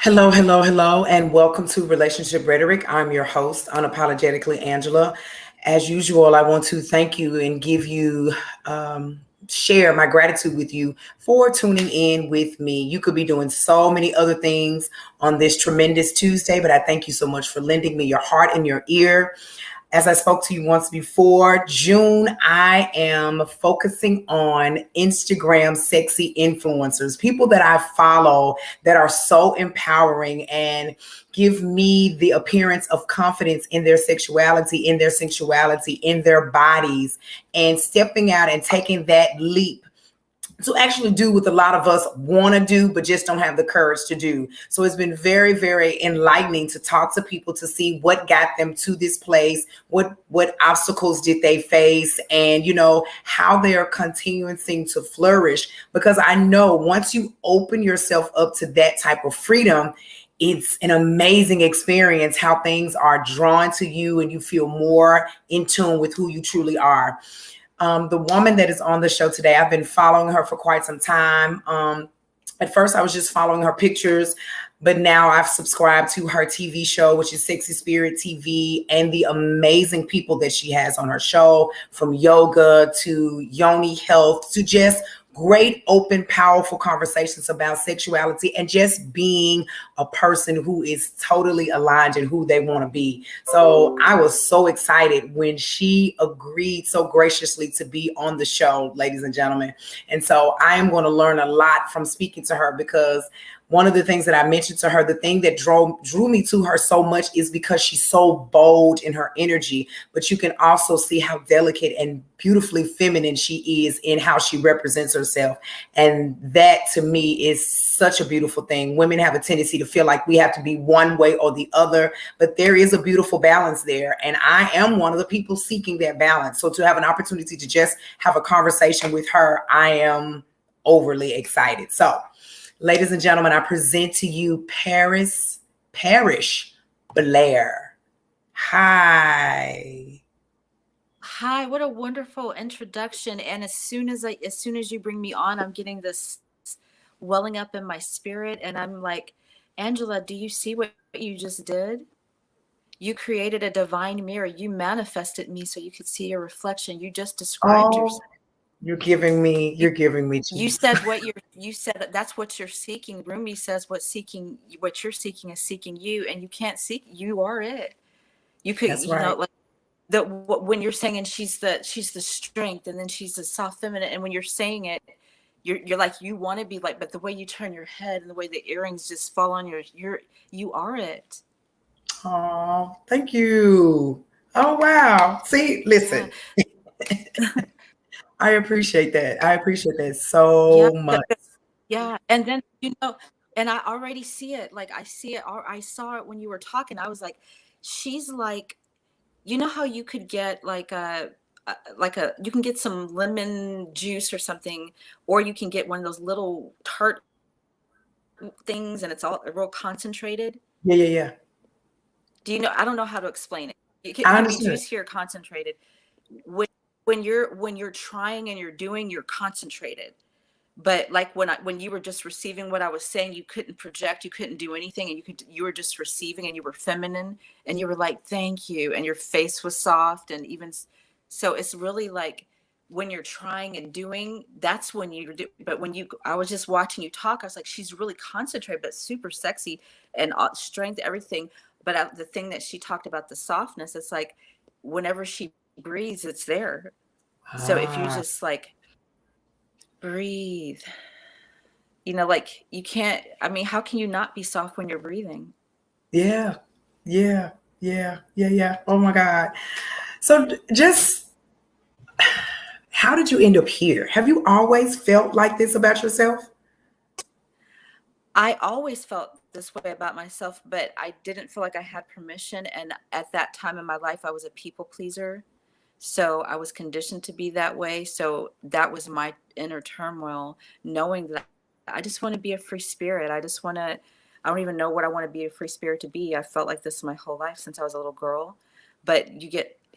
Hello, hello, hello, and welcome to Relationship Rhetoric. I'm your host, Unapologetically Angela. As usual, I want to thank you and give you, share my gratitude with you for tuning in with me. You could be doing so many other things on this tremendous Tuesday, but I thank you so much for lending me your heart and your ear. As I spoke to you once before, June, I am focusing on Instagram sexy influencers, people that I follow that are so empowering and give me the appearance of confidence in their sexuality, in their sensuality, in their bodies, and stepping out and taking that leap to actually do what a lot of us want to do, but just don't have the courage to do. So it's been very, very enlightening to talk to people to see what got them to this place, what obstacles did they face, and how they are continuing to flourish. Because I know once you open yourself up to that type of freedom, it's an amazing experience how things are drawn to you and you feel more in tune with who you truly are. The woman that is on the show today, I've been following her for quite some time. At first, I was just following her pictures, but now I've subscribed to her TV show, which is Sexy Spirit TV, and the amazing people that she has on her show, from yoga to yoni health to just great, open, powerful conversations about sexuality and just being a person who is totally aligned in who they want to be. So I was so excited when she agreed so graciously to be on the show, ladies and gentlemen. And so I am going to learn a lot from speaking to her, because one of the things that I mentioned to her, the thing that drew me to her so much is because she's so bold in her energy, but you can also see how delicate and beautifully feminine she is in how she represents herself. And that to me is such a beautiful thing. Women have a tendency to feel like we have to be one way or the other, but there is a beautiful balance there. And I am one of the people seeking that balance. So to have an opportunity to just have a conversation with her, I am overly excited. So, ladies and gentlemen, I present to you Parish Blair. Hi. Hi, what a wonderful introduction. And as soon as you bring me on, I'm getting this welling up in my spirit. And I'm like, Angela, do you see what you just did? You created a divine mirror. You manifested me so you could see your reflection. You just described Oh, yourself. you're giving me You chief. said you said that that's what you're seeking. Rumi says what you're seeking is seeking you, and you can't seek, you are it. You could, That's right. like that when you're saying, and she's the strength, and then she's the soft feminine, and when you're saying it, you're like, you want to be like, but the way you turn your head and the way the earrings just fall on you are it. Oh, thank you. Oh, wow. See, Yeah. listen, I appreciate that. I appreciate that Yeah. so much. Yeah. And then, and I already see it. Like I see it, or I saw it when you were talking. I was like, she's like, how you could get like a you can get some lemon juice or something, or you can get one of those little tart things, and it's all real concentrated. Yeah, yeah, yeah. I don't know how to explain it. It I can be understand. juicy or concentrated. When you're trying and you're doing, you're concentrated. But like when you were just receiving what I was saying, you couldn't project, you couldn't do anything, and you were just receiving, and you were feminine, and you were like, thank you, and your face was soft, and even so it's really like when you're trying and doing, that's when you do. But I was just watching you talk, I was like, she's really concentrated but super sexy, and strength, everything. But the thing that she talked about, the softness, it's like whenever she breathes, it's there. So if you Ah, just like breathe, like you can't, I mean, how can you not be soft when you're breathing? yeah, yeah, yeah, yeah, yeah. Oh my God. So just how did you end up here? Have you always felt like this about yourself? I always felt this way about myself, but I didn't feel like I had permission. And at that time in my life, I was a people pleaser. So I was conditioned to be that way. So that was my inner turmoil, knowing that I just want to be a free spirit. I don't even know what I want to be a free spirit to be. I felt like this my whole life since I was a little girl. But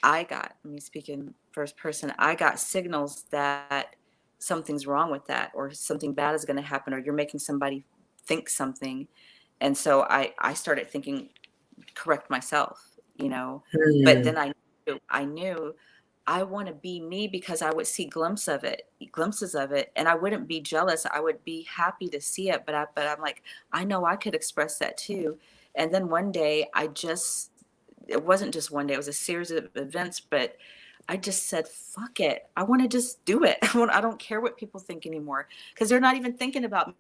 I mean, speaking first person, I got signals that something's wrong with that, or something bad is going to happen, or you're making somebody think something. And so I started thinking, correct myself, but Hmm. then I knew I want to be me, because I would see glimpses of it, and I wouldn't be jealous. I would be happy to see it, but I'm like, I know I could express that too. And then one day, it wasn't just one day, it was a series of events, but I just said, fuck it. I want to just do it. I don't care what people think anymore, because they're not even thinking about me.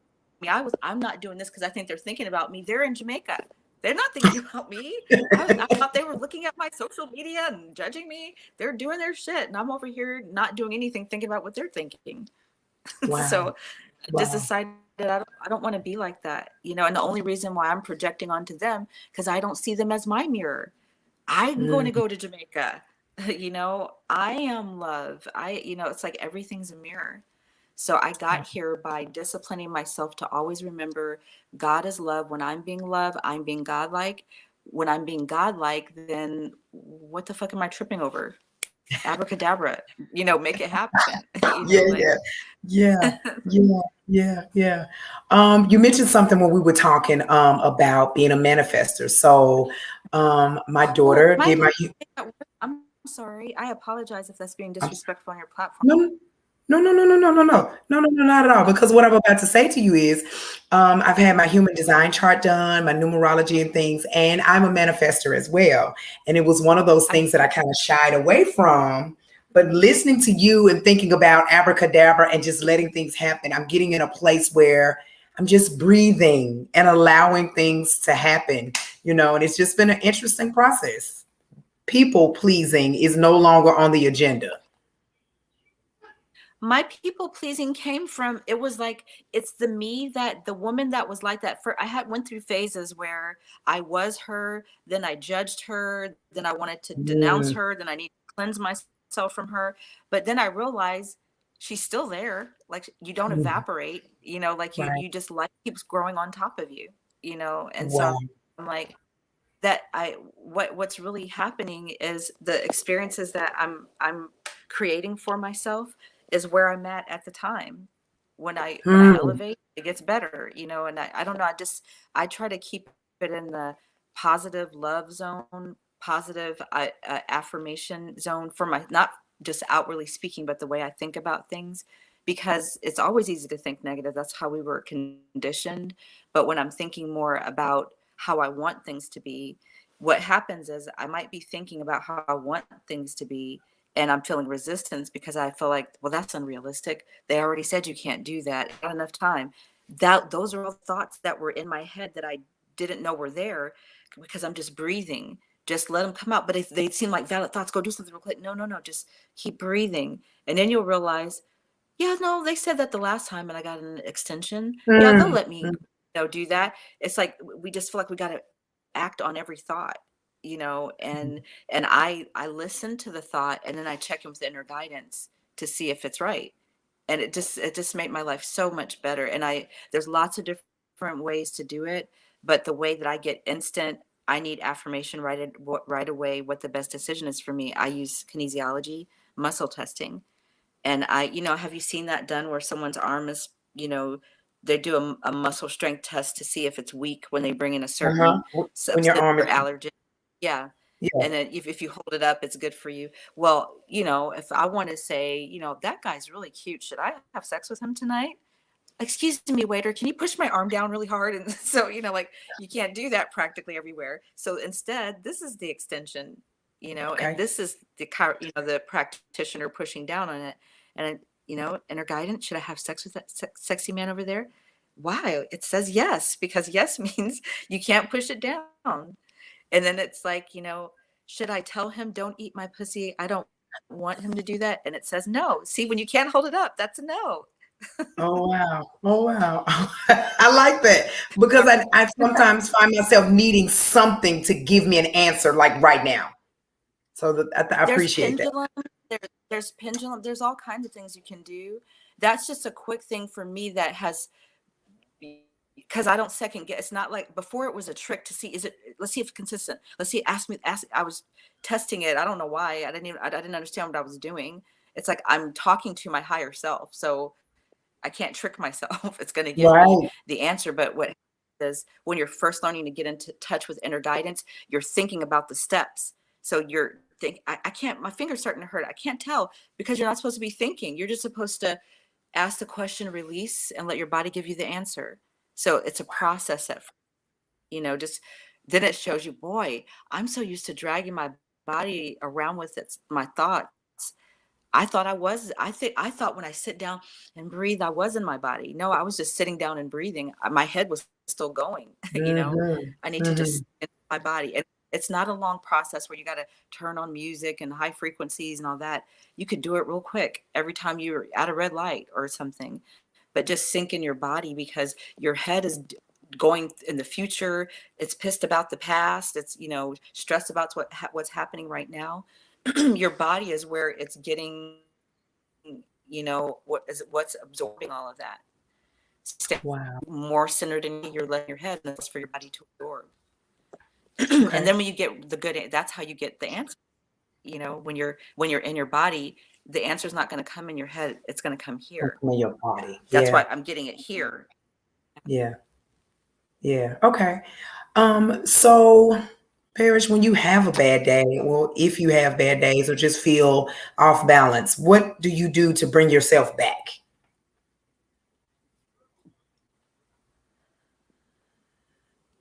I'm not doing this because I think they're thinking about me. They're in Jamaica. They're not thinking about me. I thought they were looking at my social media and judging me. They're doing their shit, and I'm over here not doing anything, thinking about what they're thinking. Wow. So I just Wow. decided I don't want to be like that, And the only reason why I'm projecting onto them, because I don't see them as my mirror. I'm going to Mm. go to Jamaica. I am love. It's like everything's a mirror. So I got here by disciplining myself to always remember God is love. When I'm being love, I'm being godlike. When I'm being godlike, then what the fuck am I tripping over? Abracadabra, make it happen. Yeah, Like, yeah, yeah, yeah, yeah, yeah. You mentioned something when we were talking about being a manifester. So, my oh, daughter am I did allowed my. to say that word? I'm sorry. I apologize if that's being I'm, disrespectful on your platform. no, no, no, no, no, no, no, no, no, no, no, not at all. Oh, Because what I'm about to say to you is, I've had my human design chart done, my numerology and things, and I'm a manifester as well. And it was one of those I things that I kind of shied away from. But listening to you and thinking about abracadabra and just letting things happen, I'm getting in a place where I'm just breathing and allowing things to happen, and it's just been an interesting process. People pleasing is no longer on the agenda. my people pleasing came from, it was like, it's the woman that was like that. For I had went through phases where I was her, then I judged her, then I wanted to denounce Mm, her, then I need to cleanse myself from her. But then I realized she's still there. Like, you don't mm, evaporate, like you right. you just, life keeps growing on top of you, and Wow. so I'm like, that I what's really happening is the experiences that I'm creating for myself is where I'm at the time. When I Hmm. elevate, it gets better, and I don't know, I try to keep it in the positive love zone, positive affirmation zone for my, not just outwardly speaking, but the way I think about things, because it's always easy to think negative. That's how we were conditioned. But when I'm thinking more about how I want things to be, what happens is I might be thinking about how I want things to be, and I'm feeling resistance because I feel like, well, that's unrealistic. They already said you can't do that. Not enough time. Those are all thoughts that were in my head that I didn't know were there, because I'm just breathing. Just let them come out. But if they seem like valid thoughts, go do something real quick. No, no, no. Just keep breathing. And then you'll realize, yeah, no, they said that the last time and I got an extension. Yeah, they'll Mm, let me, mm, do that. It's like we just feel like we got to act on every thought, and I listen to the thought, and then I check in with the inner guidance to see if it's right. And it just made my life so much better. And there's lots of different ways to do it, but the way that I get instant, I need affirmation right away, what the best decision is for me. I use kinesiology, muscle testing. And have you seen that done where someone's arm is, they do a muscle strength test to see if it's weak when they bring in a uh-huh. certain When your substance arm or is, allergen. Yeah. yeah. And then if you hold it up, it's good for you. Well, if I want to say, that guy's really cute, should I have sex with him tonight? Excuse me, waiter, can you push my arm down really hard? And so, like, you can't do that practically everywhere. So instead, this is the extension, and Okay. this is the practitioner pushing down on it. And, inner guidance, should I have sex with that sexy man over there? Why? It says yes, because yes means you can't push it down. And then it's like, should I tell him, don't eat my pussy? I don't want him to do that. And it says no. See, when you can't hold it up, that's a no. Oh wow. Oh wow. I like that because I sometimes find myself needing something to give me an answer like right now. So I There's appreciate that. pendulum, there's pendulum, there's all kinds of things you can do. That's just a quick thing for me that has, because I don't second guess. It's not like before it was a trick to see, is it, let's see if it's consistent. Let's see, I was testing it. I don't know why. I didn't understand what I was doing. It's like I'm talking to my higher self. So I can't trick myself. It's going to give me Right. the answer. But when you're first learning to get into touch with inner guidance, you're thinking about the steps. So you're think I can't, my finger's starting to hurt. I can't tell, because you're not supposed to be thinking. You're just supposed to ask the question, release, and let your body give you the answer. So it's a process at, just then it shows you, boy, I'm so used to dragging my body around with my thoughts. I thought when I sit down and breathe, I was in my body. No, I was just sitting down and breathing. My head was still going, Mm-hmm. I need to Mm-hmm. just sit in my body. And it's not a long process where you got to turn on music and high frequencies and all that. You could do it real quick every time you're at a red light or something, but just sink in your body, because your head is going in the future. It's pissed about the past. It's, stressed about what's happening right now. Your body is where it's getting, what's absorbing all of that. Stay Wow. more centered in your letting your head, and that's for your body to absorb. And Okay. then when you get that's how you get the answer. When you're in your body, the answer's not going to come in your head. It's going to come here. In your body. That's Yeah. why I'm getting it here. Yeah. Yeah. Okay. So Parish, when you have a bad day, well, if you have bad days or just feel off balance, what do you do to bring yourself back?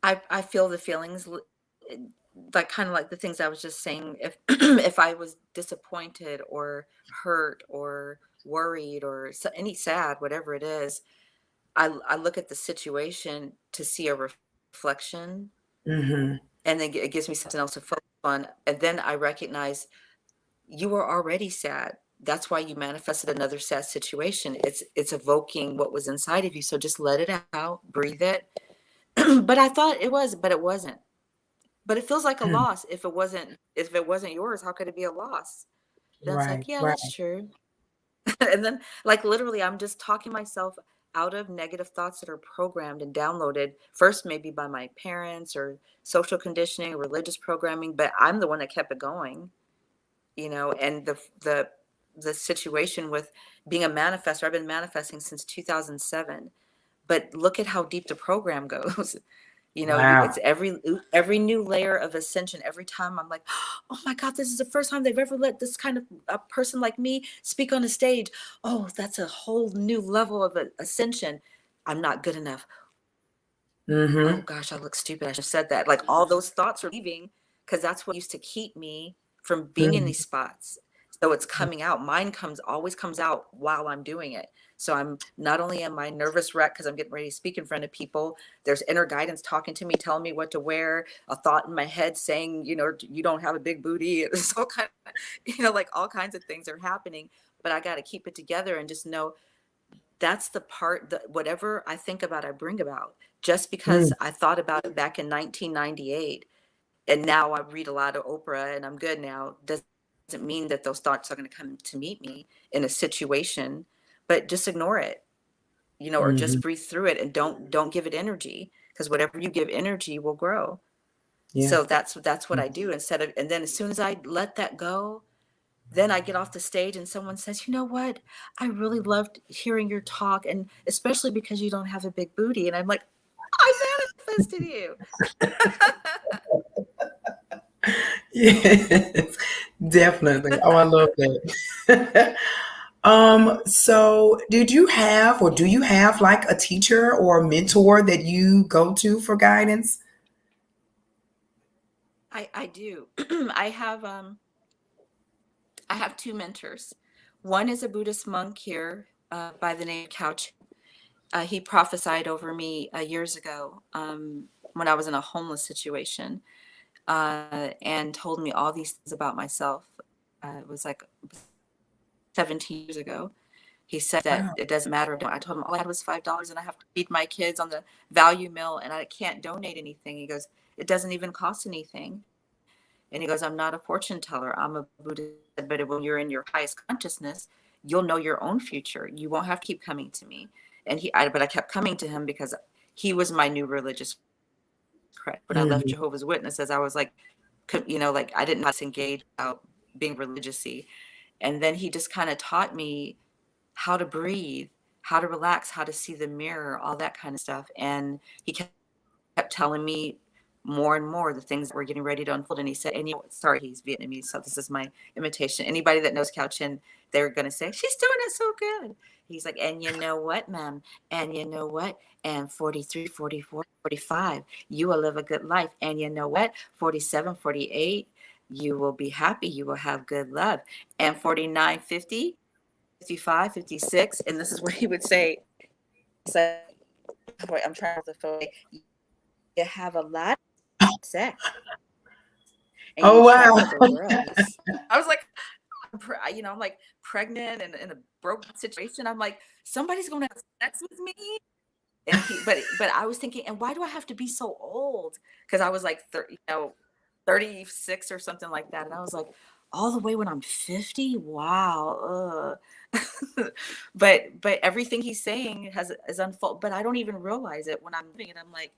I feel the feelings, like kind of like the things I was just saying. If if I was disappointed or hurt or worried or any sad, whatever it is, I look at the situation to see a reflection, Mm-hmm. and then it gives me something else to focus on. And then I recognize you were already sad. That's why you manifested another sad situation. It's evoking what was inside of you. So just let it out, breathe it. But I thought it was, but it wasn't. But it feels like a loss. If it wasn't yours, how could it be a loss? Then it's Right. like, yeah, Right. that's true. And then, like, literally, I'm just talking myself out of negative thoughts that are programmed and downloaded first, maybe by my parents or social conditioning, religious programming, but I'm the one that kept it going. And the situation with being a manifestor, I've been manifesting since 2007, but look at how deep the program goes. It's Wow. every new layer of ascension. Every time I'm like, oh my God, this is the first time they've ever let this kind of a person like me speak on a stage. Oh, that's a whole new level of ascension. I'm not good enough. Oh Mm-hmm. gosh, I look stupid. I should have said that. Like, all those thoughts are leaving, because that's what used to keep me from being in these spots. So it's coming out. Mine always comes out while I'm doing it. So I'm not only am I nervous wreck because I'm getting ready to speak in front of people, there's inner guidance talking to me, telling me what to wear, a thought in my head saying, you don't have a big booty. It's all kind of, like all kinds of things are happening, but I got to keep it together and just know that's the part that whatever I think about, I bring about. Just because Mm-hmm. I thought about it back in 1998, and now I read a lot of Oprah and I'm good now, doesn't mean that those thoughts are going to come to meet me in a situation. But just ignore it, or Mm-hmm. just breathe through it, and don't give it energy, because whatever you give energy will grow. Yeah. So that's what I do. And then as soon as I let that go, then I get off the stage and someone says, you know what? I really loved hearing your talk, and especially because you don't have a big booty. And I'm like, I manifested you. Yes, definitely. Oh, I love that. So did you have or do you have like a teacher or a mentor that you go to for guidance? I do. I have two mentors. One is a Buddhist monk here, by the name of Couch. He prophesied over me years ago, when I was in a homeless situation, and told me all these things about myself. It was like 17 years ago. He said that Wow. it doesn't matter. I told him all I had was $5 and I have to feed my kids on the value meal and I can't donate anything. He goes, it doesn't even cost anything. And he goes, I'm not a fortune teller. I'm a Buddhist. But when you're in your highest consciousness, you'll know your own future. You won't have to keep coming to me. But I kept coming to him because he was my new religious cred. When I left Mhm. Jehovah's Witnesses, I was like, like I didn't know how to engage about being religious-y. And then he just kind of taught me how to breathe, how to relax, how to see the mirror, all that kind of stuff. And he kept telling me more and more the things that were getting ready to unfold. And he said, and sorry, he's Vietnamese, so this is my imitation. Anybody that knows Cao Chen, they're going to say, she's doing it so good. He's like, and you know what, ma'am? And you know what? And 43, 44, 45, you will live a good life. And you know what? 47, 48, you will be happy. You will have good love. And 49, 50, 55, 56. And this is what he would say. He's like, wait, I'm trying to photo. You have a lot of sex. And Oh you wow. travel the world. I was like, I'm like pregnant and in a broken situation. I'm like, somebody's going to have sex with me. And but I was thinking, and why do I have to be so old? Because I was like 36 or something like that. And I was like, all the way when I'm 50? Wow. but everything he's saying is unfold, but I don't even realize it when I'm doing it. I'm like,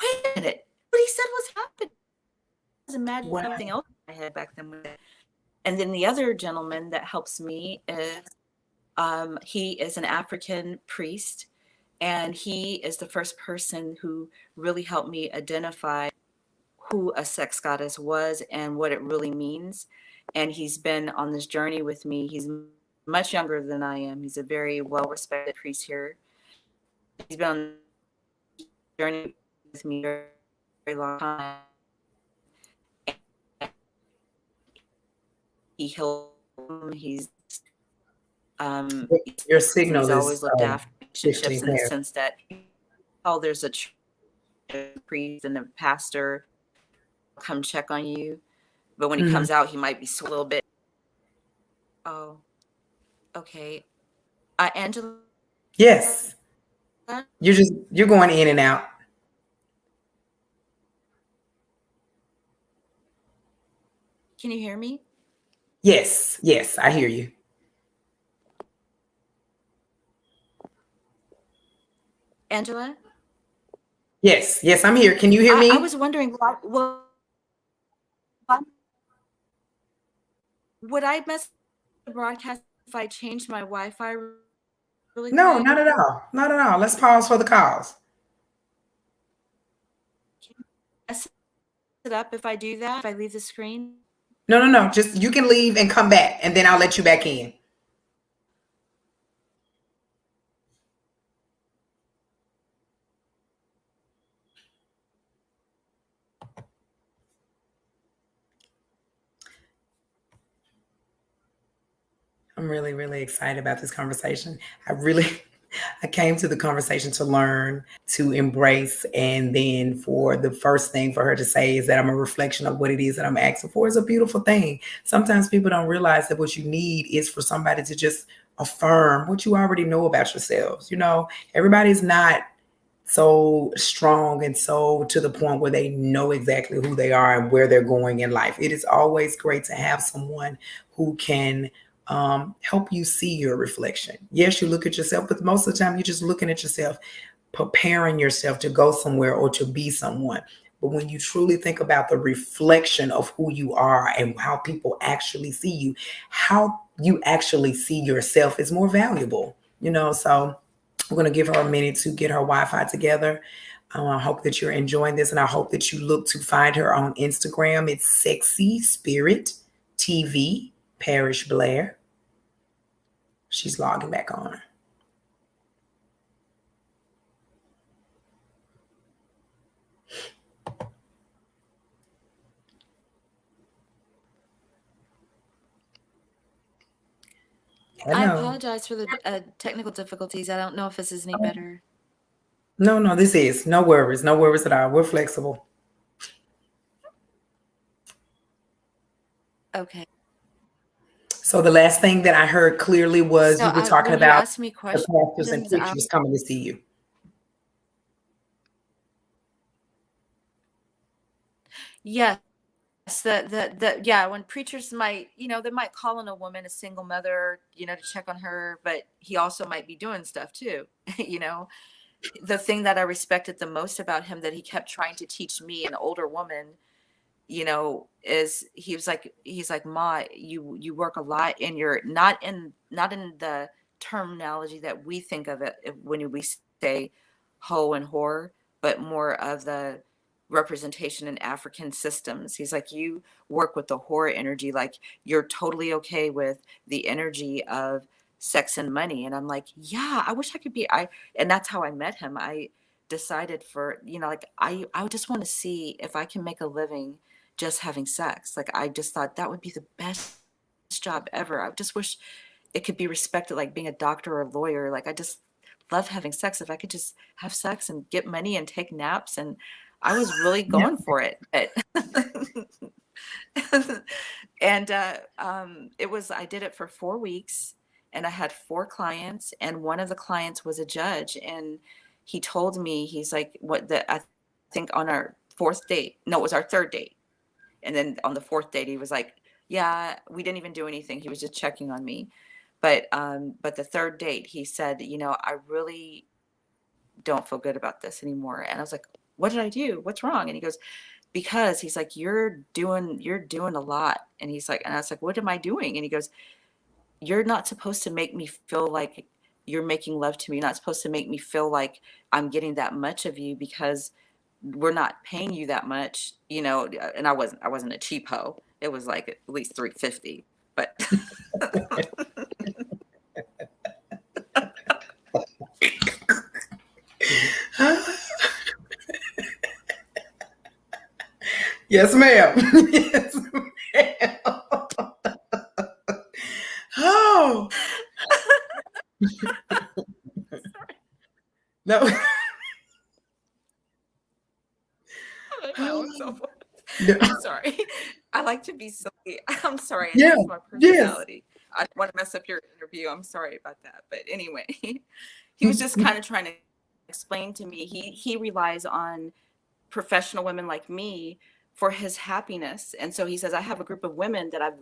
wait a minute. What he said was happening. I was imagining something else in my head back then. And then the other gentleman that helps me is he is an African priest, and he is the first person who really helped me identify who a sex goddess was and what it really means. And he's been on this journey with me. He's much younger than I am. He's a very well-respected priest here. He's been on this journey with me for a very long time. He healed him. Your signal he's is always looked after relationships in the there. sense that there's a priest and a pastor come check on you, but when he comes out, he might be a little bit. Oh, okay. Angela. Yes. You're going in and out. Can you hear me? Yes, I hear you. Angela? Yes, I'm here. Can you hear me? I was wondering, would I mess the broadcast if I changed my Wi-Fi really No, quick? not at all. Not at all. Let's pause for the calls. Can I set it up if I do that, if I leave the screen? No. Just you can leave and come back, and then I'll let you back in. I'm really, really excited about this conversation. I came to the conversation to learn, to embrace, and then for the first thing for her to say is that I'm a reflection of what it is that I'm asking for is a beautiful thing. Sometimes people don't realize that what you need is for somebody to just affirm what you already know about yourselves. Everybody's not so strong and so to the point where they know exactly who they are and where they're going in life. It is always great to have someone who can help you see your reflection. Yes, you look at yourself, but most of the time you're just looking at yourself, preparing yourself to go somewhere or to be someone. But when you truly think about the reflection of who you are and how people actually see you, how you actually see yourself is more valuable, So I'm going to give her a minute to get her Wi-Fi together. I hope that you're enjoying this, and I hope that you look to find her on Instagram. It's Sexy Spirit TV, Parish Blair. She's logging back on. Hello. I apologize for the technical difficulties. I don't know if this is any better. No, this is. No worries. No worries at all. We're flexible. Okay. So the last thing that I heard clearly was you were talking when about you asked me questions, the pastors and preachers coming to see you. Yes. When preachers might, they might call on a woman, a single mother, to check on her, but he also might be doing stuff too. The thing that I respected the most about him that he kept trying to teach me, an older woman, is he's like, Ma, you work a lot and you're not in the terminology that we think of it when we say hoe and whore, but more of the representation in African systems. He's like, you work with the horror energy, like you're totally okay with the energy of sex and money. And I'm like, yeah, I wish I could be. And that's how I met him. I decided for, like I just want to see if I can make a living just having sex. Like I just thought that would be the best job ever. I just wish it could be respected, like being a doctor or a lawyer. Like I just love having sex. If I could just have sex and get money and take naps, and I was really Yeah. going for it. But and I did it for 4 weeks, and I had 4 clients, and one of the clients was a judge, and he told me, he's like, I think on our fourth date, no, it was our third date. And then on the fourth date, he was like, yeah, we didn't even do anything. He was just checking on me. But the third date, he said, I really don't feel good about this anymore. And I was like, what did I do? What's wrong? And he goes, because he's like, you're doing a lot. And he's like, and I was like, what am I doing? And he goes, you're not supposed to make me feel like you're making love to me. You're not supposed to make me feel like I'm getting that much of you, because we're not paying you that much, and I wasn't a cheap hoe. It was like at least 350, but Yes, ma'am. Yes, ma'am. Oh. No. I like my own self. Yeah. I'm sorry. I like to be silly. I'm sorry. It's Yeah. just my Yes. personality. I don't want to mess up your interview. I'm sorry about that. But anyway, he was just kind of trying to explain to me. He relies on professional women like me for his happiness. And so he says, I have a group of women that I've,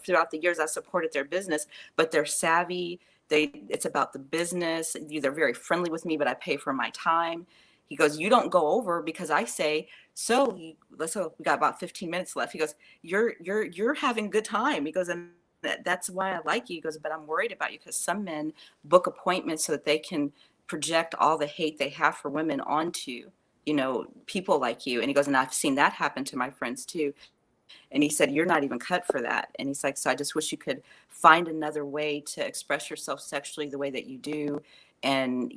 throughout the years, I've supported their business, but they're savvy. It's about the business. They're very friendly with me, but I pay for my time. He goes, you don't go over, because I say, so let's go, we got about 15 minutes left. He goes, you're having a good time. He goes, and that's why I like you. He goes, but I'm worried about you, because some men book appointments so that they can project all the hate they have for women onto people like you. And he goes, and I've seen that happen to my friends too. And he said, you're not even cut for that. And he's like, so I just wish you could find another way to express yourself sexually the way that you do, and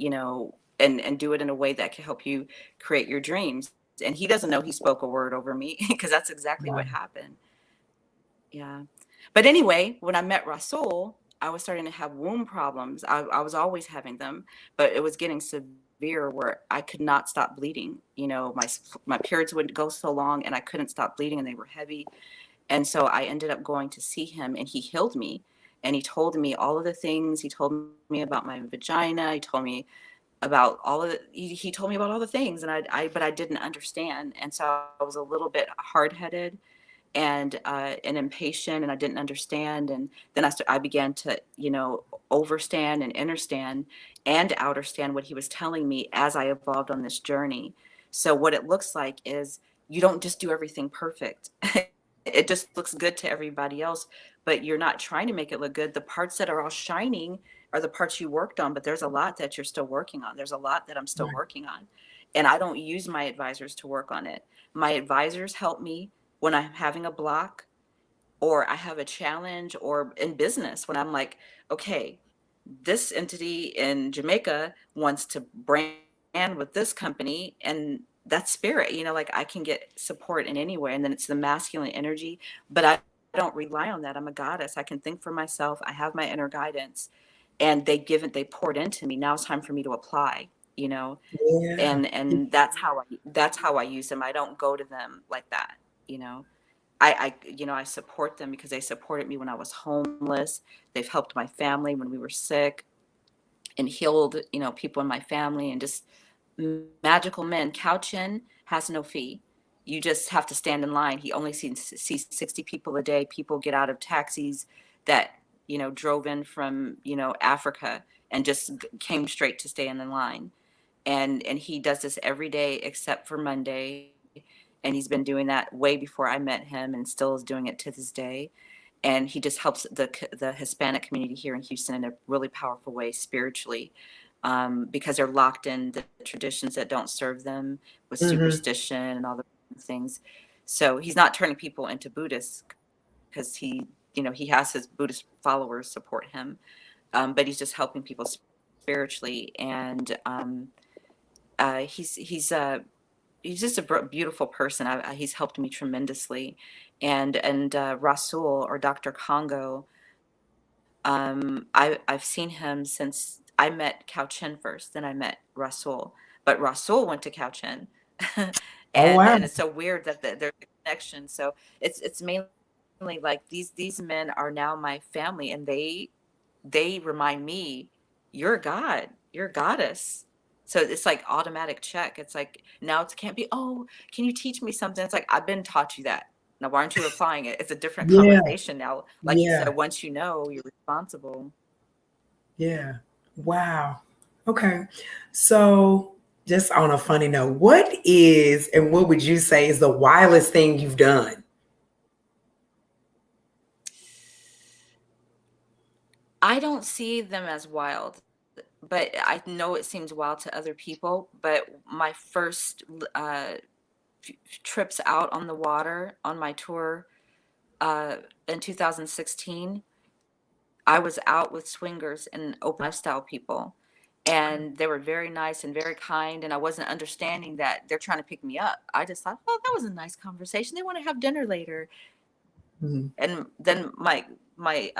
and do it in a way that can help you create your dreams. And he doesn't know he spoke a word over me, because that's exactly what happened. Yeah. But anyway, when I met Rasul, I was starting to have womb problems. I was always having them, but it was getting severe where I could not stop bleeding. My periods would go so long and I couldn't stop bleeding, and they were heavy. And so I ended up going to see him, and he healed me. And he told me all of the things. He told me about my vagina. He told me about all of it. He told me about all the things, and but I didn't understand. And so I was a little bit hard-headed and impatient, and I didn't understand. And then I began to, overstand and understand and outerstand what he was telling me as I evolved on this journey. So what it looks like is, you don't just do everything perfect. It just looks good to everybody else, but you're not trying to make it look good. The parts that are all shining are the parts you worked on, but there's a lot that you're still working on. There's a lot that I'm still working on. And I don't use my advisors to work on it. My advisors help me when I'm having a block, or I have a challenge, or in business when I'm like, okay, this entity in Jamaica wants to brand with this company, and that's spirit, like I can get support in any way. And then it's the masculine energy, but I don't rely on that. I'm a goddess. I can think for myself. I have my inner guidance, and they poured into me. Now it's time for me to apply, Yeah. and that's how I use them. I don't go to them like that, you know. I support them because they supported me when I was homeless. They've helped my family when we were sick, and healed, people in my family, and just magical men. Cao Chen has no fee. You just have to stand in line. He only sees 60 people a day. People get out of taxis that, drove in from, Africa, and just came straight to stay in the line. And he does this every day except for Monday. And he's been doing that way before I met him, and still is doing it to this day. And he just helps the Hispanic community here in Houston in a really powerful way spiritually. because they're locked in the traditions that don't serve them with Mm-hmm. superstition and all the things. So he's not turning people into Buddhists because he has his Buddhist followers support him, but he's just helping people spiritually. And he's just a beautiful person. He's helped me tremendously. And Rasul, or Dr. Congo, I've seen him since I met Cao Chen first, then I met Rasul. But Rasul went to Cao Chen. Oh wow. And it's so weird that there's a connection. So it's mainly like these men are now my family, and they remind me, you're God, you're goddess. So it's like automatic check. It's like, now it can't be, oh, can you teach me something? It's like, I've been taught you that. Now, why aren't you applying it? It's a different Yeah. conversation now. Like you Yeah. said, once you know, you're responsible. Yeah. Wow. Okay. So, just on a funny note, what is and what would you say is the wildest thing you've done? I don't see them as wild, but I know it seems wild to other people. But my first trips out on the water on my tour in 2016, I was out with swingers and open lifestyle people, and they were very nice and very kind. And I wasn't understanding that they're trying to pick me up. I just thought, oh, that was a nice conversation. They want to have dinner later. Mhm. And then my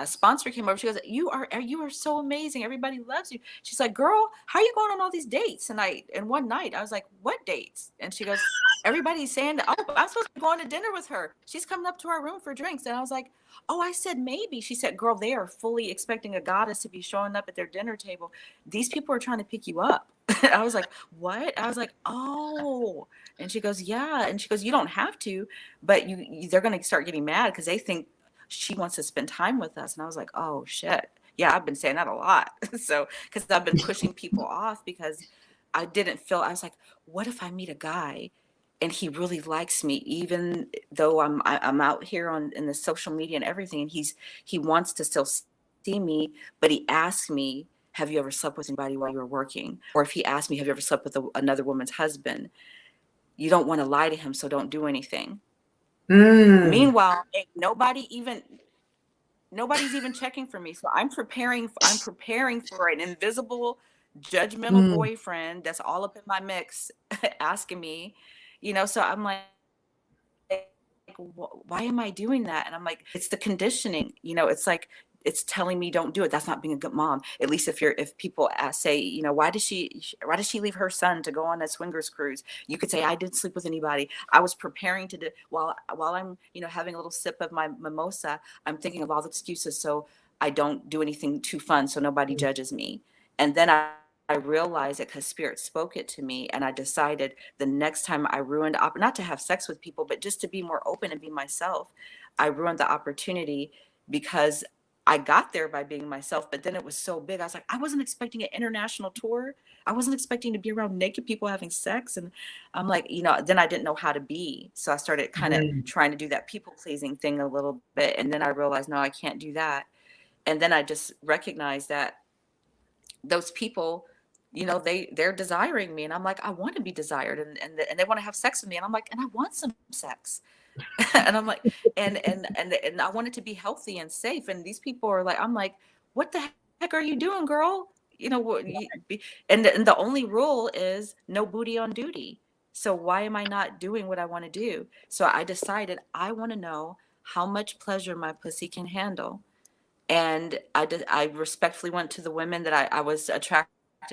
sponsor came over. She goes, you are so amazing. Everybody loves you. She's like, girl, how are you going on all these dates? And one night I was like, what dates? And she goes, everybody's saying that, oh, I'm supposed to be going to dinner with her. She's coming up to our room for drinks. And I was like, oh, I said maybe. She said, girl, they are fully expecting a goddess to be showing up at their dinner table. These people are trying to pick you up. I was like, what? I was like, oh. And she goes, yeah. And she goes, you don't have to, but they're going to start getting mad because they think she wants to spend time with us. And I was like, oh shit. Yeah, I've been saying that a lot. So, because I've been pushing people off because I was like, what if I meet a guy and he really likes me, even though I'm out here in the social media and everything, and he wants to still see me, but he asks me, have you ever slept with anybody while you were working? Or if he asked me, have you ever slept with another woman's husband? You don't want to lie to him, so don't do anything. Mm. Meanwhile, nobody's even checking for me. So I'm preparing for an invisible, judgmental Mm. boyfriend that's all up in my mix asking me, so I'm like, why am I doing that? And I'm like, it's the conditioning, it's like, it's telling me don't do it. That's not being a good mom. At least if people say, why does she leave her son to go on a swingers cruise? You could say, I didn't sleep with anybody. I was preparing to do, while I'm, having a little sip of my mimosa, I'm thinking of all the excuses so I don't do anything too fun so nobody judges me. And then I realized it because Spirit spoke it to me, and I decided the next time I ruined, not to have sex with people, but just to be more open and be myself. I ruined the opportunity because I got there by being myself, but then it was so big. I was like, I wasn't expecting an international tour. I wasn't expecting to be around naked people having sex. And I'm like, then I didn't know how to be. So I started kind of Mm. trying to do that people pleasing thing a little bit. And then I realized, no, I can't do that. And then I just recognized that those people, they're desiring me. And I'm like, I want to be desired. And they want to have sex with me. And I'm like, and I want some sex. And I'm like, and I want it to be healthy and safe. And these people are like, I'm like, what the heck are you doing, girl? And the only rule is no booty on duty. So why am I not doing what I want to do? So I decided I want to know how much pleasure my pussy can handle. And I respectfully went to the women that I was attracted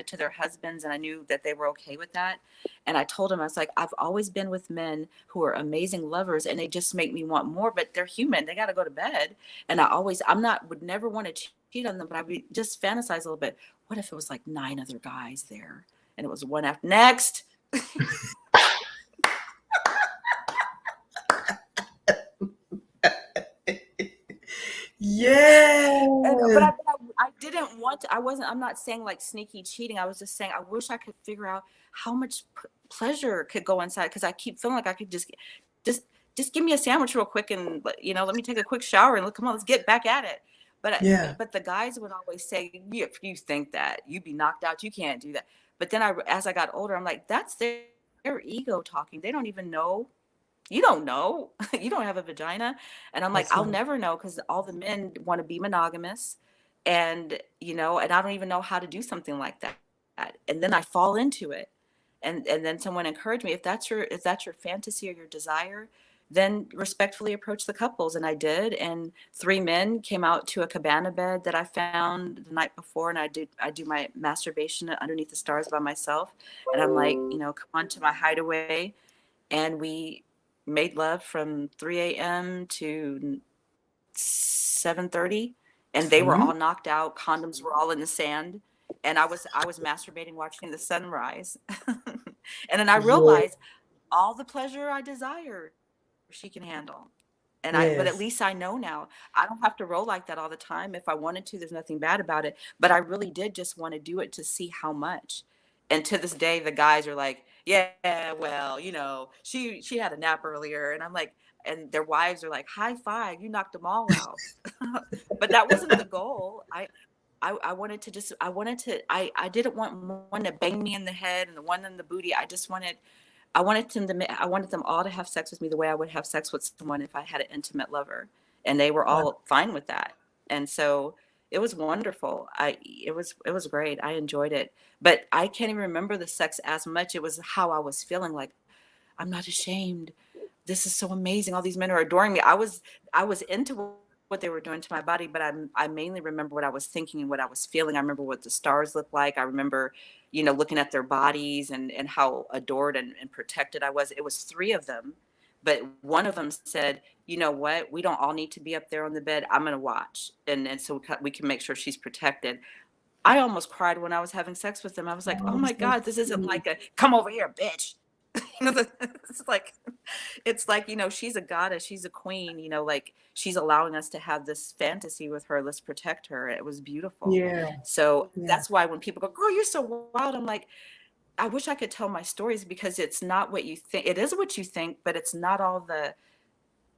to their husbands, and I knew that they were okay with that. And I told them, I was like, I've always been with men who are amazing lovers, and they just make me want more, but they're human. They got to go to bed. And would never want to cheat on them, but I would just fantasize a little bit. What if it was like 9 other guys there? And it was one after next. Yeah. But I didn't want to. I'm not saying like sneaky cheating. I was just saying I wish I could figure out how much pleasure could go inside, because I keep feeling like I could just just give me a sandwich real quick, and let me take a quick shower and come on, let's get back at it. Yeah. But the guys would always say, if you think that, you'd be knocked out, you can't do that. But then as I got older, I'm like, that's their ego talking. They don't even know. You don't know. You don't have a vagina. And I'm like, That's I'll right. never know, because all the men want to be monogamous. And, and I don't even know how to do something like that. And then I fall into it. And then someone encouraged me, if that's your fantasy or your desire, then respectfully approach the couples. And I did. And 3 men came out to a cabana bed that I found the night before. And I do my masturbation underneath the stars by myself. And I'm like, come on to my hideaway. And we made love from 3 a.m. to 7:30, and they were all Mm, knocked out. Condoms were all in the sand, and I was masturbating watching the sunrise. And then I yeah. realized all the pleasure I desire, she can handle. But at Yes. least I know now. I don't have to roll like that all the time. If I wanted to, there's nothing bad about it. But I really did just want to do it to see how much. And to this day, the guys are like, yeah, well, she had a nap earlier. And I'm like, and their wives are like, high five, you knocked them all out. But that wasn't the goal. I wanted to just, I didn't want one to bang me in the head and the one in the booty. I wanted them all to have sex with me the way I would have sex with someone if I had an intimate lover, and they were Wow. all fine with that. And so it was wonderful. It was great. I enjoyed it, but I can't even remember the sex as much. It was how I was feeling. Like, I'm not ashamed. This is so amazing. All these men are adoring me. I was into what they were doing to my body, but I mainly remember what I was thinking and what I was feeling. I remember what the stars looked like. I remember, looking at their bodies and how adored and protected I was. It was 3 of them, but one of them said, "You know what? We don't all need to be up there on the bed. I'm going to watch, and so we can make sure she's protected." I almost cried when I was having sex with them. I was like, "Oh Oh, my so God, this isn't sweet. like a come over here, bitch." It's like, she's a goddess, she's a queen, like, she's allowing us to have this fantasy with her. Let's protect her. It was beautiful. Yeah. So Yeah. that's why when people go, "Girl, you're so wild," I'm like, I wish I could tell my stories, because it's not what you think. It is what you think, but it's not all the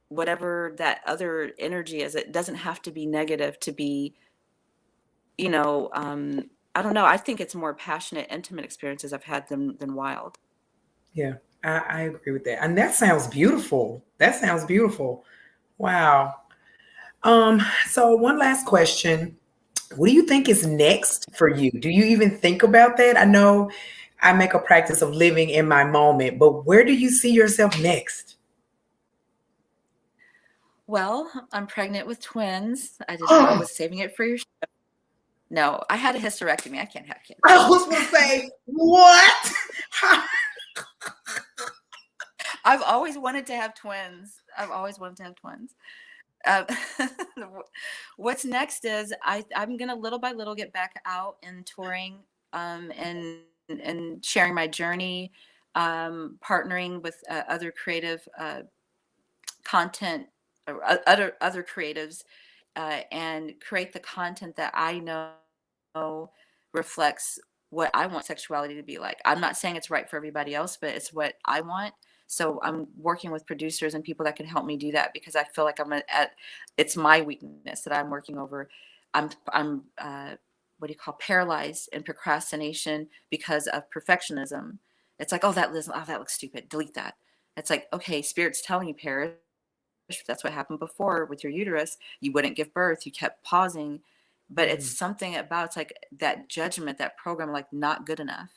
whatever that other energy is. It doesn't have to be negative to be, you know, um, I don't know. I think it's more passionate, intimate experiences I've had than wild. Yeah. I agree with that. And that sounds beautiful. That sounds beautiful. Wow. So one last question. What do you think is next for you? Do you even think about that? I know I make a practice of living in my moment, but where do you see yourself next? Well, I'm pregnant with twins. I Oh, was saving it for your No, I had a hysterectomy. I can't have kids. I was going to say, what? I've always wanted to have twins. I've always wanted to have twins. Uh, what's next is I'm gonna little by little get back out and touring, and sharing my journey, partnering with other creative content, or other creatives, and create the content that I know reflects what I want sexuality to be like. I'm not saying it's right for everybody else, but it's what I want. So I'm working with producers and people that can help me do that, because I feel like it's my weakness that I'm working over. I'm what do you call, paralyzed in procrastination because of perfectionism. It's like, oh, that looks stupid. Delete that. It's like, okay, spirit's telling you, Paris, that's what happened before with your uterus. You wouldn't give birth. You kept pausing, but it's Mm, something about, it's like that judgment, that program, like, not good enough.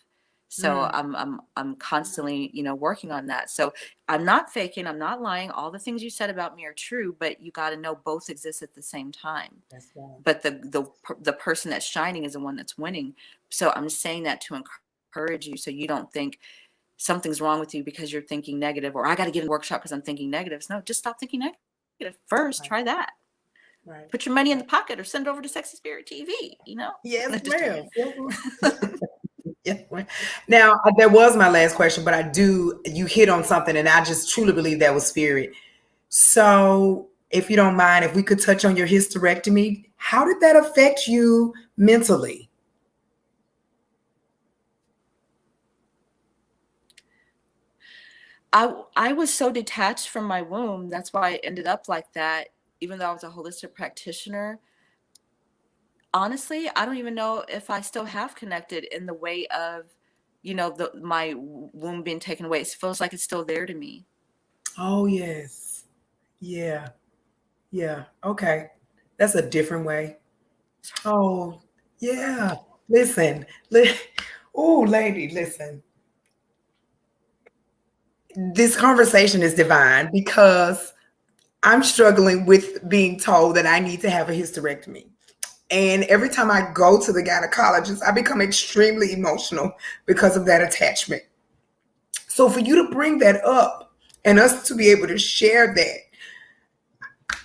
So mm, I'm constantly, working on that. So I'm not faking. I'm not lying. All the things you said about me are true, but you got to know both exist at the same time. that's right. But the person that's shining is the one that's winning. So I'm saying that to encourage you, so you don't think something's wrong with you because you're thinking negative, or I got to get in a workshop because I'm thinking negative. No, just stop thinking negative first. Right. Try that. Right. Put your money in the Right. pocket or send it over to Sexy Spirit TV. Yes, Just ma'am. kidding. Yes, ma'am. Yes, ma'am. Now, that was my last question, but you hit on something, and I just truly believe that was spirit. So, if you don't mind, if we could touch on your hysterectomy, how did that affect you mentally? I was so detached from my womb. That's why I ended up like that. Even though I was a holistic practitioner, honestly, I don't even know if I still have connected in the way of, my womb being taken away. It feels like it's still there to me. Oh, yes. Yeah. Yeah. Okay. That's a different way. Oh, yeah. Listen. Oh, lady, listen. This conversation is divine because I'm struggling with being told that I need to have a hysterectomy. And every time I go to the gynecologist, I become extremely emotional because of that attachment. So for you to bring that up and us to be able to share that,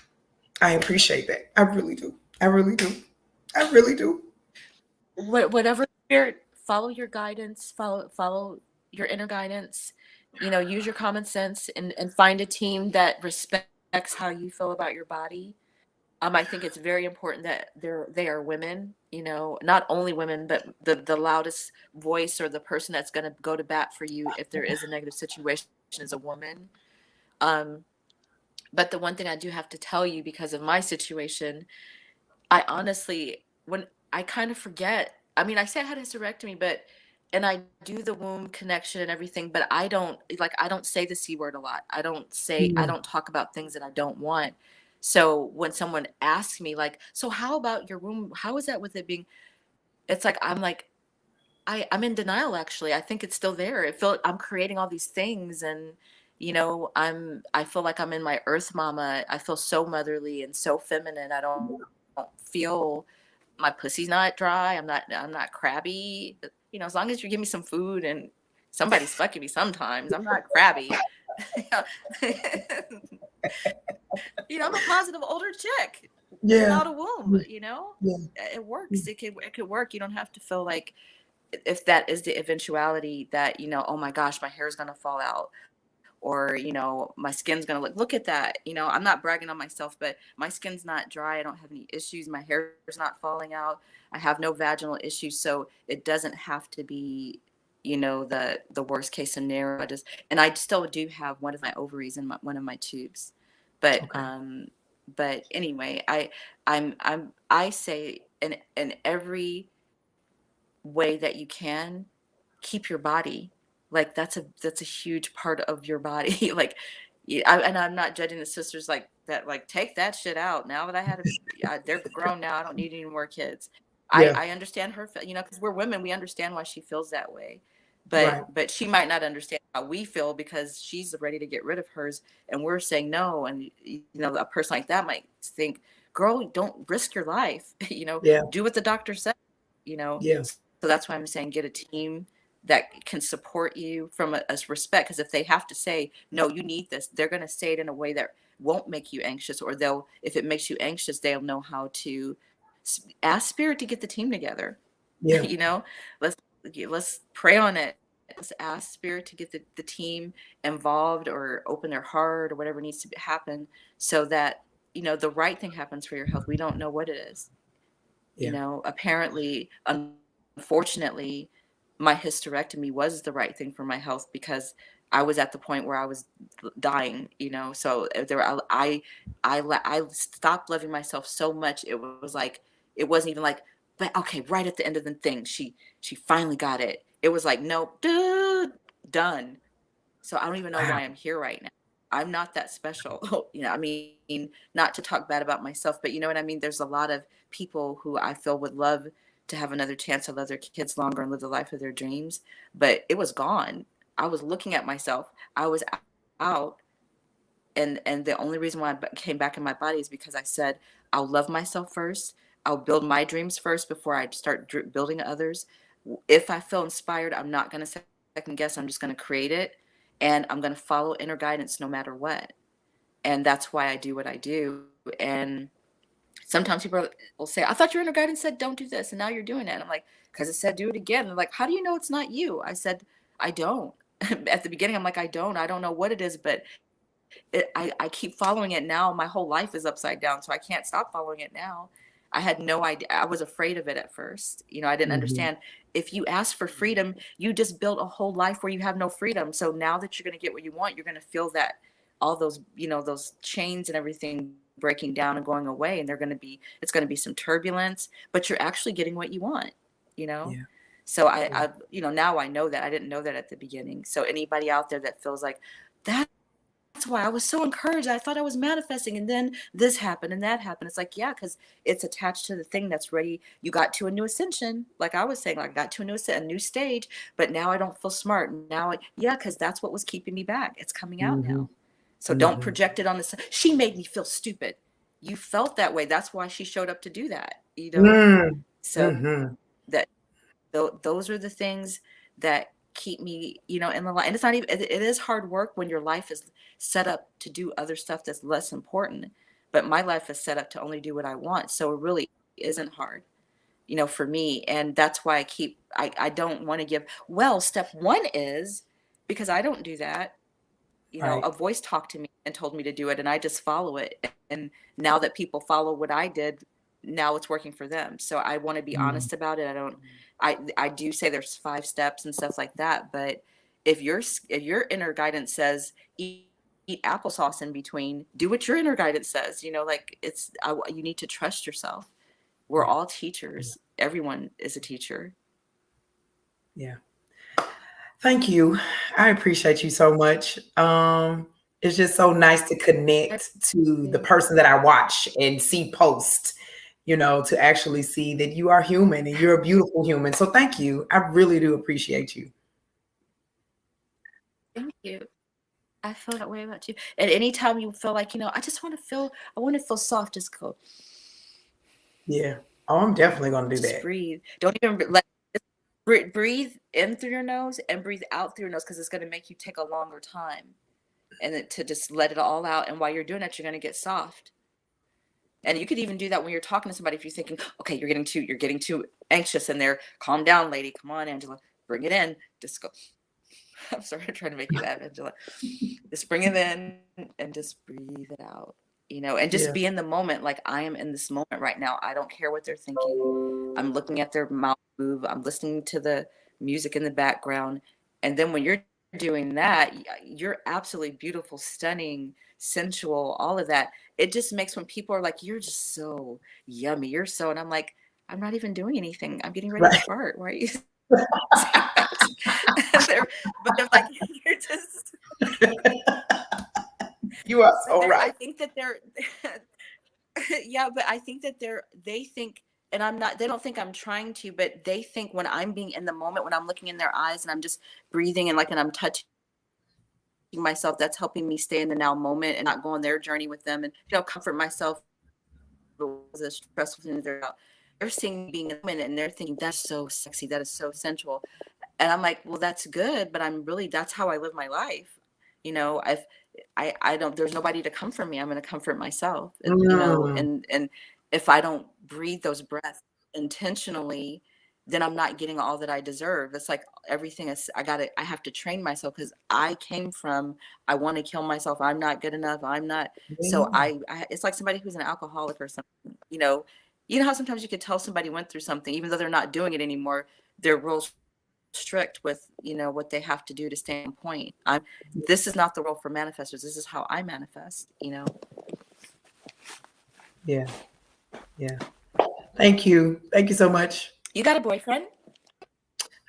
I appreciate that. I really do. I really do. I really do. Whatever spirit, follow your guidance, follow your inner guidance, use your common sense, and find a team that respects how you feel about your body. I think it's very important that they are women, not only women, but the loudest voice or the person that's going to go to bat for you if there is a negative situation is a woman. Um, but the one thing I do have to tell you, because of my situation, I honestly, when I kind of forget, I mean, I say I had a hysterectomy, and I do the womb connection and everything, but I don't say the C word a lot. I Yeah. don't talk about things that I don't want. So when someone asks me, like, so how about your womb? How is that with it being, it's like, I'm like, I'm in denial, actually. I think it's still there. I'm creating all these things, and, I feel like I'm in my earth mama. I feel so motherly and so feminine. I don't feel, my pussy's not dry. I'm not crabby. As long as you give me some food and somebody's fucking me sometimes, I'm not crabby. I'm a positive older chick Yeah. without a womb, Yeah. Yeah. It works. It could work. You don't have to feel like, if that is the eventuality that, oh my gosh, my hair's gonna fall out, or, my skin's gonna look at that. I'm not bragging on myself, but my skin's not dry. I don't have any issues. My hair's not falling out. I have no vaginal issues. So it doesn't have to be, the worst case scenario. And I still do have one of my ovaries in one of my tubes. But Okay. anyway, I say, in every way that you can, keep your body. Like, that's a huge part of your body. Like, and I'm not judging the sisters like that, like, take that shit out now that they're grown now, I don't need any more kids. i Yeah. i understand her, because we're women, we understand why she feels that way. but Right. but she might not understand how we feel, because she's ready to get rid of hers, and we're saying no. And, a person like that might think, girl, don't risk your life. Yeah. Do what the doctor said. Yeah. So that's why I'm saying, get a team that can support you from a respect. Because if they have to say, no, you need this, they're going to say it in a way that won't make you anxious, or if it makes you anxious, they'll know how to ask spirit to get the team together. Yeah. you know, let's pray on it. Let's ask spirit to get the team involved, or open their heart, or whatever needs to happen, so that, the right thing happens for your health. We don't know what it is. Yeah. Apparently, unfortunately, my hysterectomy was the right thing for my health, because I was at the point where I was dying. So I stopped loving myself so much. It was like, it wasn't even like, but okay, right at the end of the thing, she finally got it. It was like, nope, dude, done. So I don't even know Wow. why I'm here right now. I'm not that special. I mean, not to talk bad about myself, but you know what I mean? There's a lot of people who I feel would love to have another chance to love their kids longer and live the life of their dreams, but it was gone. I was looking at myself. I was out. And the only reason why I came back in my body is because I said, I'll love myself first. I'll build my dreams first before I start building others. If I feel inspired, I'm not going to second guess. I'm just going to create it, and I'm going to follow inner guidance no matter what. And that's why I do what I do. And sometimes people will say, I thought your inner guidance said don't do this, and now you're doing it. And I'm like, because it said do it again. And they're like, how do you know it's not you? I said, I don't. At the beginning, I'm like, I don't know what it is, but I keep following it now. My whole life is upside down, so I can't stop following it now. I had no idea. I was afraid of it at first. I didn't Hmm. understand. If you ask for freedom, you just built a whole life where you have no freedom. So now that you're going to get what you want, you're going to feel that all those, those chains and everything breaking down and going away, and it's going to be some turbulence, but you're actually getting what you want, you know? Yeah. So Yeah. now I know that. I didn't know that at the beginning. So anybody out there that feels like that's why I was so encouraged. I thought I was manifesting, and then this happened and that happened. It's like, yeah, because it's attached to the thing that's ready. You got to a new ascension. Like I was saying, like I got to a new stage, but now I don't feel smart. Yeah, because that's what was keeping me back. It's coming out Mm-hmm. now. So don't Mm-hmm. project it on the, she made me feel stupid. You felt that way. That's why she showed up to do that, Mm. So Mm-hmm. that those are the things that keep me, in the line. And it's not even, it is hard work when your life is set up to do other stuff that's less important. But my life is set up to only do what I want. So it really isn't hard, for me. And that's why I don't want to step one is because I don't do that. Right. A voice talked to me and told me to do it, and I just follow it. And now that people follow what I did, now it's working for them. So I want to be Mm. honest about it. I do say there's 5 steps and stuff like that, but if your inner guidance says eat applesauce in between, do what your inner guidance says. You need to trust yourself. We're Yeah. all teachers. Everyone is a teacher. Yeah. Thank you. I appreciate you so much. It's just so nice to connect to the person that I watch and see post, to actually see that you are human and you're a beautiful human. So thank you. I really do appreciate you. Thank you. I feel that way about you. And anytime you feel like, I want to feel soft, just go, Yeah. Oh, I'm definitely going to do just that. breathe. Don't even breathe in through your nose and breathe out through your nose, because it's going to make you take a longer time. And then to just let it all out. And while you're doing that, you're going to get soft. And you could even do that when you're talking to somebody. If you're thinking, okay, you're getting too anxious in there. Calm down, lady. Come on, Angela. Bring it in. Just go. I'm sorry, I'm trying to make you laugh, Angela. Just bring it in and just breathe it out, and just Yeah. be in the moment. Like I am in this moment right now. I don't care what they're thinking. I'm looking at their mouth move. I'm listening to the music in the background. And then when you're doing that, you're absolutely beautiful, stunning, sensual, all of that. It just makes, when people are like, you're just so yummy. And I'm like, I'm not even doing anything. I'm getting ready to Right. fart. Why are you but they're like, you're just, You are but so I right. think that they're, yeah, but I think that they think, and I'm not, they don't think I'm trying to, but they think when I'm being in the moment, when I'm looking in their eyes and I'm just breathing and I'm touching myself, that's helping me stay in the now moment and not go on their journey with them, and, comfort myself. The stressful things they're seeing me being in the moment, and they're thinking, that's so sexy. That is so sensual. And I'm like, well, that's good, but that's how I live my life. I've, I don't, there's nobody to comfort me. I'm going to comfort myself, Mm. and if I don't breathe those breaths intentionally, then I'm not getting all that I deserve. It's like everything is, I have to train myself, because I came from, I want to kill myself. I'm not good enough. I'm not. So Yeah. it's like somebody who's an alcoholic or something, how sometimes you could tell somebody went through something, even though they're not doing it anymore. They're real strict with what they have to do to stay on point. This is not the role for manifestors. This is how I manifest. Yeah. Yeah. Thank you. Thank you so much. You got a boyfriend?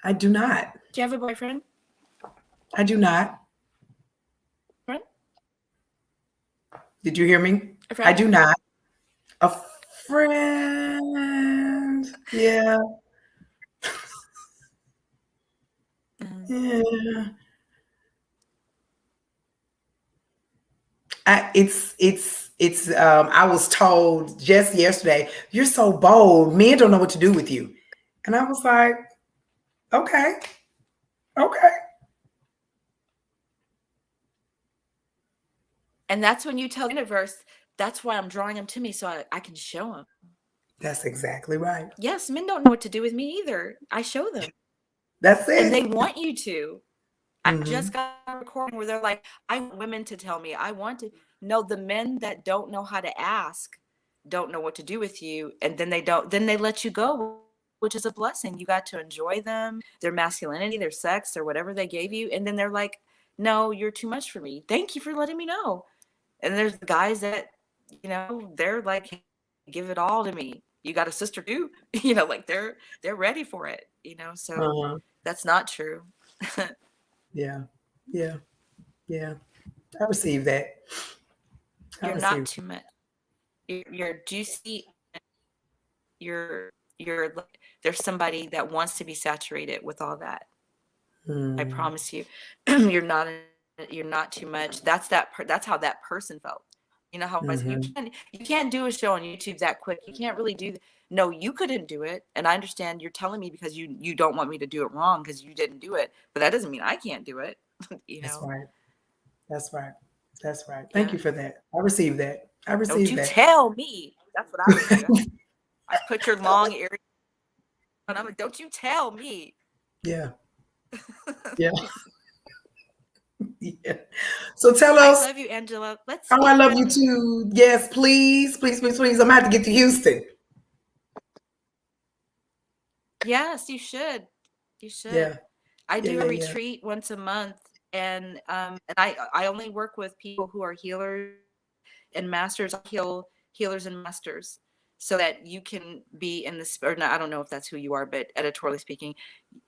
I do not. Do you have a boyfriend? I do not. Friend? Did you hear me? A I friend? do not. A friend. Yeah. Mm. Yeah. I was told just yesterday, you're so bold. Men don't know what to do with you. And I was like, okay, okay. And that's when you tell the universe, that's why I'm drawing them to me, so I can show them. That's exactly right. Yes, men don't know what to do with me either. I show them. That's And they it. want you to. I just Hmm. got a recording where they're like, I want women to tell me. I want to know. The men that don't know how to ask don't know what to do with you. And then they let you go, which is a blessing. You got to enjoy them, their masculinity, their sex, or whatever they gave you. And then they're like, no, you're too much for me. Thank you for letting me know. And there's guys that, they're like, hey, give it all to me. You got a sister too? Like they're ready for it, so Uh-huh. that's not true. Yeah. Yeah. Yeah. I received that. I You're not received. too much. You're juicy. You're like, there's somebody that wants to be saturated with all that. I Mm, promise you. You're not too much. That's how that person felt. How I said, mm-hmm. you can't do a show on YouTube that quick. You can't really do. No, you couldn't do it, and I understand you're telling me because you don't want me to do it wrong because you didn't do it. But that doesn't mean I can't do it. That's right. That's right. That's right. Thank Yeah. you for that. I received that. I Don't received you that. tell me. That's what I would do. I put your long ear, and I'm like, don't you tell me. Yeah. Yeah. Yeah. So tell I us. love you, Angela. Let's Oh, see. I love you too. Yes, please, please, please, please. I'm gonna have to get to Houston. Yes, you should. You should. Yeah. I Yeah. do a Yeah. Yeah. retreat once a month, and I only work with people who are healers and masters. I heal healers and masters so that you can be in this, or not, I don't know if that's who you are, but editorially speaking,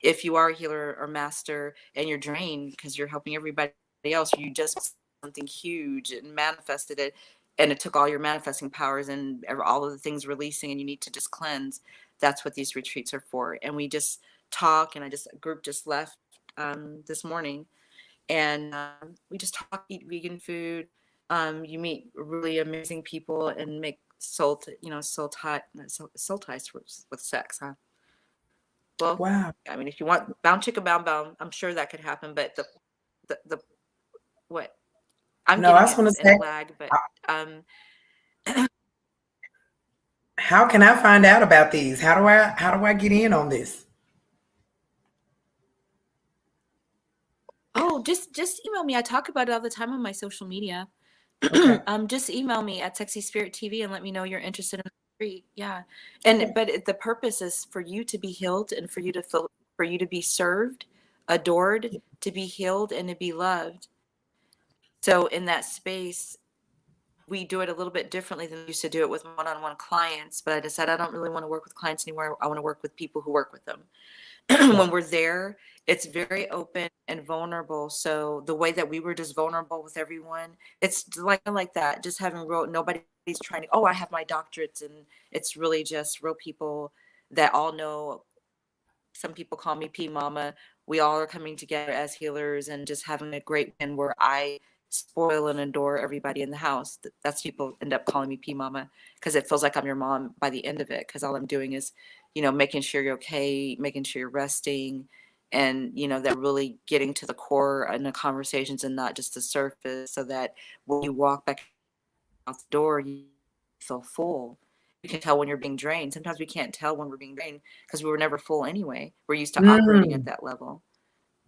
if you are a healer or master and you're drained because you're helping everybody else, you just something huge and manifested it, and it took all your manifesting powers and all of the things releasing, and you need to just cleanse. That's what these retreats are for. And we just talk, and a group just left this morning, and we just talk, eat vegan food. You meet really amazing people and make soul ties with sex, huh? Well, Wow. I mean, if you want bound chicka bound bound, I'm sure that could happen. But the what I'm No, I getting was it gonna in a say, lag, but um, how can I find out about these? How do I get in on this? oh, just email me. I talk about it all the time on my social media. Okay. Just email me at Sexy Spirit TV and let me know you're interested in the retreat. Yeah, Okay. but the purpose is for you to be healed and for you to be served, adored, to be healed, and to be loved. So in that space, we do it a little bit differently than we used to do it with one-on-one clients. But I decided I don't really want to work with clients anymore. I want to work with people who work with them. Yeah. When we're there, it's very open and vulnerable. So the way that we were just vulnerable with everyone, it's like that. Just having nobody's trying to, oh, I have my doctorates, and it's really just real people that all know. Some people call me P Mama. We all are coming together as healers and just having a great weekend where I spoil and adore everybody in the house. That's people end up calling me P Mama because it feels like I'm your mom by the end of it. Because all I'm doing is, making sure you're okay, making sure you're resting, and that really getting to the core in the conversations and not just the surface, so that when you walk back out the door, you feel full. You can tell when you're being drained. Sometimes we can't tell when we're being drained because we were never full anyway. We're used to operating at Mm, that level.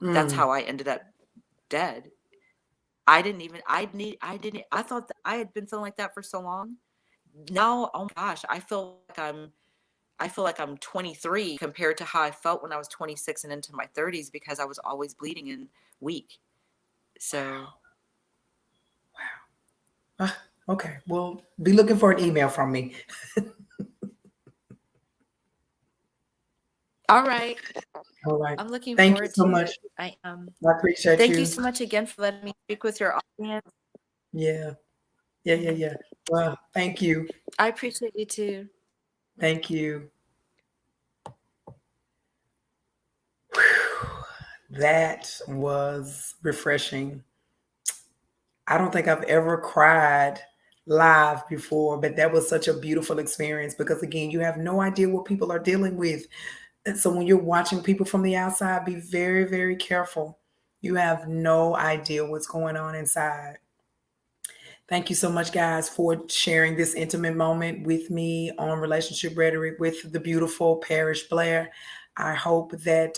That's mm. how I ended up dead. I thought that I had been feeling like that for so long. Now, oh my gosh, I feel like I'm 23 compared to how I felt when I was 26 and into my 30s because I was always bleeding and weak. So, Ah, okay. Well, be looking for an email from me. all right. All right. I'm looking Thank you forward so to much. it. I am. I appreciate Thank you you. so much again for letting me speak with your audience. Yeah. Yeah. Yeah. Yeah. Well, thank you. I appreciate you too. Thank you. Whew. That was refreshing. I don't think I've ever cried live before, but that was such a beautiful experience because, again, you have no idea what people are dealing with. And so when you're watching people from the outside, be very, very careful. You have no idea what's going on inside. Thank you so much, guys, for sharing this intimate moment with me on Relationship Rhetoric with the beautiful Parish Blair. I hope that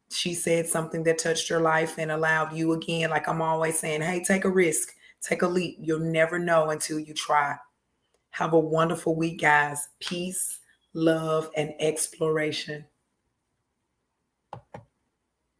she said something that touched your life and allowed you, again, like I'm always saying, hey, take a risk, take a leap. You'll never know until you try. Have a wonderful week, guys. Peace, love, and exploration.